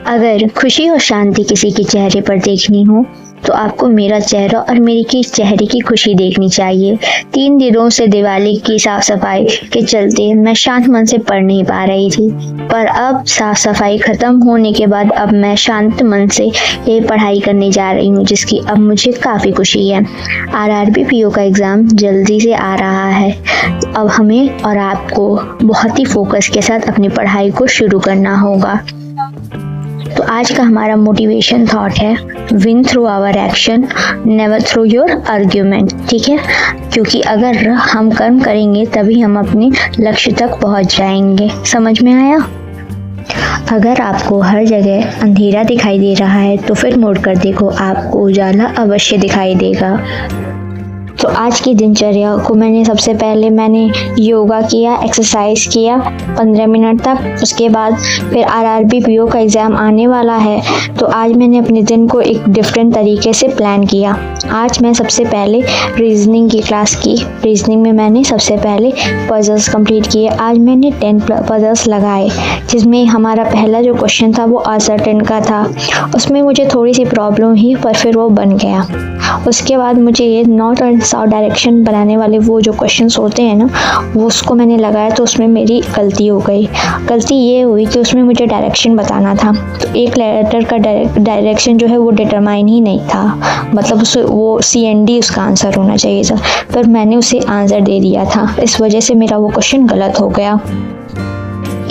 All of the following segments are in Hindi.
अगर खुशी और शांति किसी के चेहरे पर देखनी हो तो आपको मेरा चेहरा और मेरी चेहरे की खुशी देखनी चाहिए। 3 दिनों से दिवाली की साफ सफाई के चलते मैं शांत मन से पढ़ नहीं पा रही थी, पर अब साफ सफाई खत्म होने के बाद अब मैं शांत मन से ये पढ़ाई करने जा रही हूँ, जिसकी अब मुझे काफ़ी खुशी है। आरआरबी पीओ का एग्ज़ाम जल्दी से आ रहा है। अब हमें और आपको बहुत ही फोकस के साथ अपनी पढ़ाई को शुरू करना होगा। तो आज का हमारा मोटिवेशन थॉट है, win through our action, never through your argument. ठीक है, क्योंकि अगर हम कर्म करेंगे तभी हम अपने लक्ष्य तक पहुंच जाएंगे। समझ में आया? अगर आपको हर जगह अंधेरा दिखाई दे रहा है तो फिर मुड़कर देखो, आपको उजाला अवश्य दिखाई देगा। तो आज की दिनचर्या को सबसे पहले मैंने योगा किया, एक्सरसाइज किया 15 मिनट तक। उसके बाद फिर आरआरबी पीओ का एग्ज़ाम आने वाला है, तो आज मैंने अपने दिन को एक डिफरेंट तरीके से प्लान किया। आज मैं सबसे पहले रीजनिंग की क्लास की। रीजनिंग में मैंने सबसे पहले पजल्स कंप्लीट किए। आज मैंने 10 पजल्स लगाए, जिसमें हमारा पहला जो क्वेश्चन था वो असर्टेन का था। उसमें मुझे थोड़ी सी प्रॉब्लम हुई, पर फिर वो बन गया। उसके बाद मुझे ये नॉर्थ और साउथ डायरेक्शन बनाने वाले वो जो क्वेश्चंस होते हैं ना, वो उसको मैंने लगाया, तो उसमें मेरी गलती हो गई। गलती ये हुई कि उसमें मुझे डायरेक्शन बताना था, तो एक लेटर का डायरेक्शन जो है वो डिटरमाइन ही नहीं था, मतलब उसे वो CND उसका आंसर होना चाहिए था, पर मैंने उसे आंसर दे दिया था। इस वजह से मेरा वो क्वेश्चन गलत हो गया।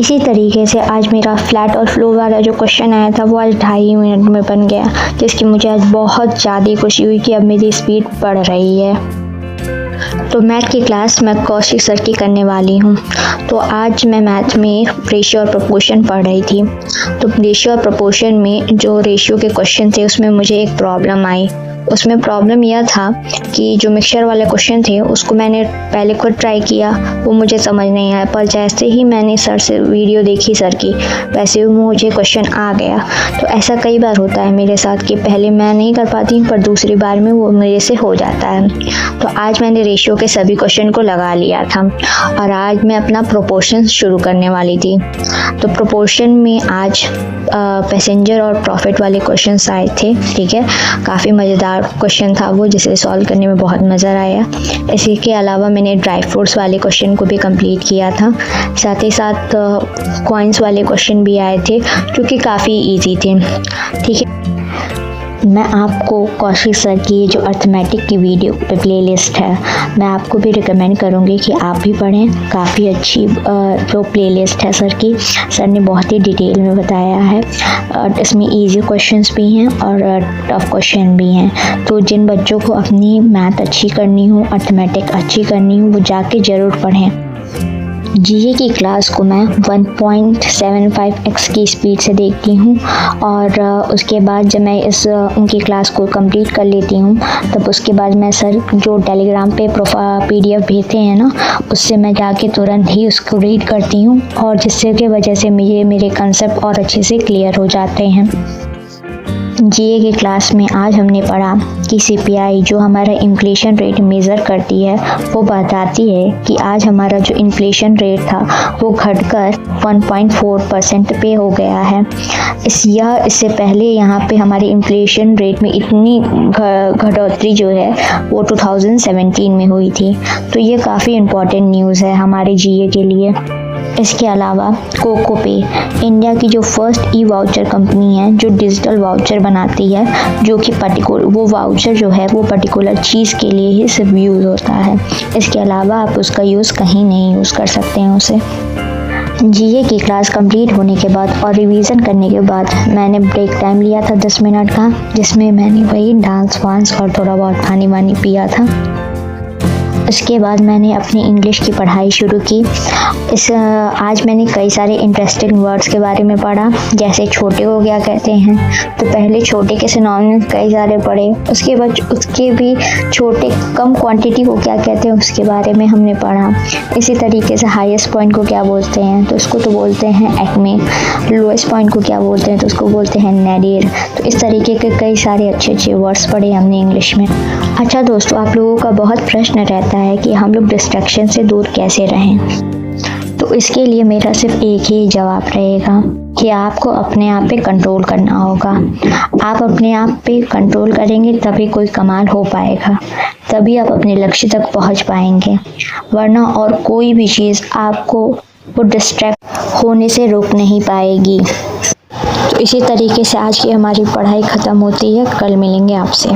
इसी तरीके से आज मेरा फ्लैट और फ्लो वाला जो क्वेश्चन आया था वो आज 2.5 मिनट में बन गया, जिसकी मुझे आज बहुत ज़्यादा खुशी हुई कि अब मेरी स्पीड बढ़ रही है। तो मैथ की क्लास मैं कौशिक सर की करने वाली हूँ। तो आज मैं मैथ में रेशियो और प्रोपोर्शन पढ़ रही थी। तो रेशियो और प्रोपोर्शन में जो रेशियो के क्वेश्चन थे उसमें मुझे एक प्रॉब्लम आई। उसमें प्रॉब्लम यह था कि जो मिक्सचर वाले क्वेश्चन थे उसको मैंने पहले खुद ट्राई किया, वो मुझे समझ नहीं आया, पर जैसे ही मैंने सर से वीडियो देखी सर की, वैसे ही मुझे क्वेश्चन आ गया। तो ऐसा कई बार होता है मेरे साथ कि पहले मैं नहीं कर पाती हूँ, पर दूसरी बार में वो मेरे से हो जाता है। तो आज मैंने रेशियो के सभी क्वेश्चन को लगा लिया था और आज मैं अपना प्रोपोर्शन शुरू करने वाली थी। तो प्रोपोर्शन में आज पैसेंजर और प्रॉफिट वाले क्वेश्चंस आए थे। ठीक है, काफ़ी मज़ेदार क्वेश्चन था वो, जिसे सॉल्व करने में बहुत मज़ा आया। इसी के अलावा मैंने ड्राई फ्रूट्स वाले क्वेश्चन को भी कंप्लीट किया था। साथ ही साथ कॉइन्स वाले क्वेश्चन भी आए थे, जो कि काफ़ी इजी थे। ठीक है, मैं आपको कौशिक सर की जो अर्थमेटिक की वीडियो प्लेलिस्ट है, मैं आपको भी रिकमेंड करूँगी कि आप भी पढ़ें। काफ़ी अच्छी जो प्लेलिस्ट है सर की, सर ने बहुत ही डिटेल में बताया है। इसमें इजी क्वेश्चंस भी हैं और टफ क्वेश्चन भी हैं। तो जिन बच्चों को अपनी मैथ अच्छी करनी हो, अर्थमेटिक अच्छी करनी हो, वो जाके ज़रूर पढ़ें। जीए की क्लास को मैं 1.75x की स्पीड से देखती हूँ, और उसके बाद जब मैं उनकी क्लास को कंप्लीट कर लेती हूँ, तब उसके बाद मैं सर जो टेलीग्राम पे PDF भेजते हैं ना, उससे मैं जाके तुरंत ही उसको रीड करती हूँ, और जिससे की वजह से मेरे कंसेप्ट और अच्छे से क्लियर हो जाते हैं। जीए की क्लास में आज हमने पढ़ा कि CPI जो हमारा इन्फ्लेशन रेट मेज़र करती है, वो बताती है कि आज हमारा जो इन्फ्लेशन रेट था वो घटकर 1.4% पे हो गया है। इससे पहले यहाँ पे हमारे इन्फ्लेशन रेट में इतनी घटोतरी जो है वो 2017 में हुई थी। तो ये काफ़ी इम्पोर्टेंट न्यूज़ है हमारे जीए के लिए। इसके अलावा कोकोपे इंडिया की जो फर्स्ट वाउचर कंपनी है, जो डिजिटल वाउचर बनाती है, जो कि वो वाउचर जो है वो पर्टिकुलर चीज़ के लिए ही सिर्फ यूज़ होता है। इसके अलावा आप उसका यूज़ कहीं नहीं यूज़ कर सकते हैं उसे। जीए की क्लास कंप्लीट होने के बाद और रिवीजन करने के बाद मैंने ब्रेक टाइम लिया था 10 मिनट का, जिसमें मैंने वही डांस वांस और थोड़ा बहुत पानी वानी पिया था। उसके बाद मैंने अपनी इंग्लिश की पढ़ाई शुरू की। आज मैंने कई सारे इंटरेस्टिंग वर्ड्स के बारे में पढ़ा, जैसे छोटे को क्या कहते हैं। तो पहले छोटे के सिनोनिम्स कई सारे पढ़े, उसके बाद उसके भी छोटे कम क्वांटिटी को क्या कहते हैं उसके बारे में हमने पढ़ा। इसी तरीके से हाईएस्ट पॉइंट को क्या बोलते हैं, तो उसको तो बोलते हैं एक्मे। लोएस्ट पॉइंट को क्या बोलते हैं, तो उसको बोलते हैं नेडियर। तो इस तरीके के कई सारे अच्छे वर्ड्स पढ़े हमने इंग्लिश में। अच्छा दोस्तों, आप लोगों का बहुत प्रश्न रहता है कि हम लोग डिस्ट्रैक्शन से दूर कैसे रहें। तो इसके लिए मेरा सिर्फ एक ही जवाब रहेगा कि आपको अपने आप पे कंट्रोल करना होगा। आप अपने आप पे कंट्रोल करेंगे तभी कोई कमाल हो पाएगा, तभी आप अपने लक्ष्य तक पहुंच पाएंगे, वरना और कोई भी चीज़ आपको वो डिस्ट्रैक्ट होने से रोक नहीं पाएगी। तो इसी तरीके से आज की हमारी पढ़ाई ख़त्म होती है। कल मिलेंगे आपसे।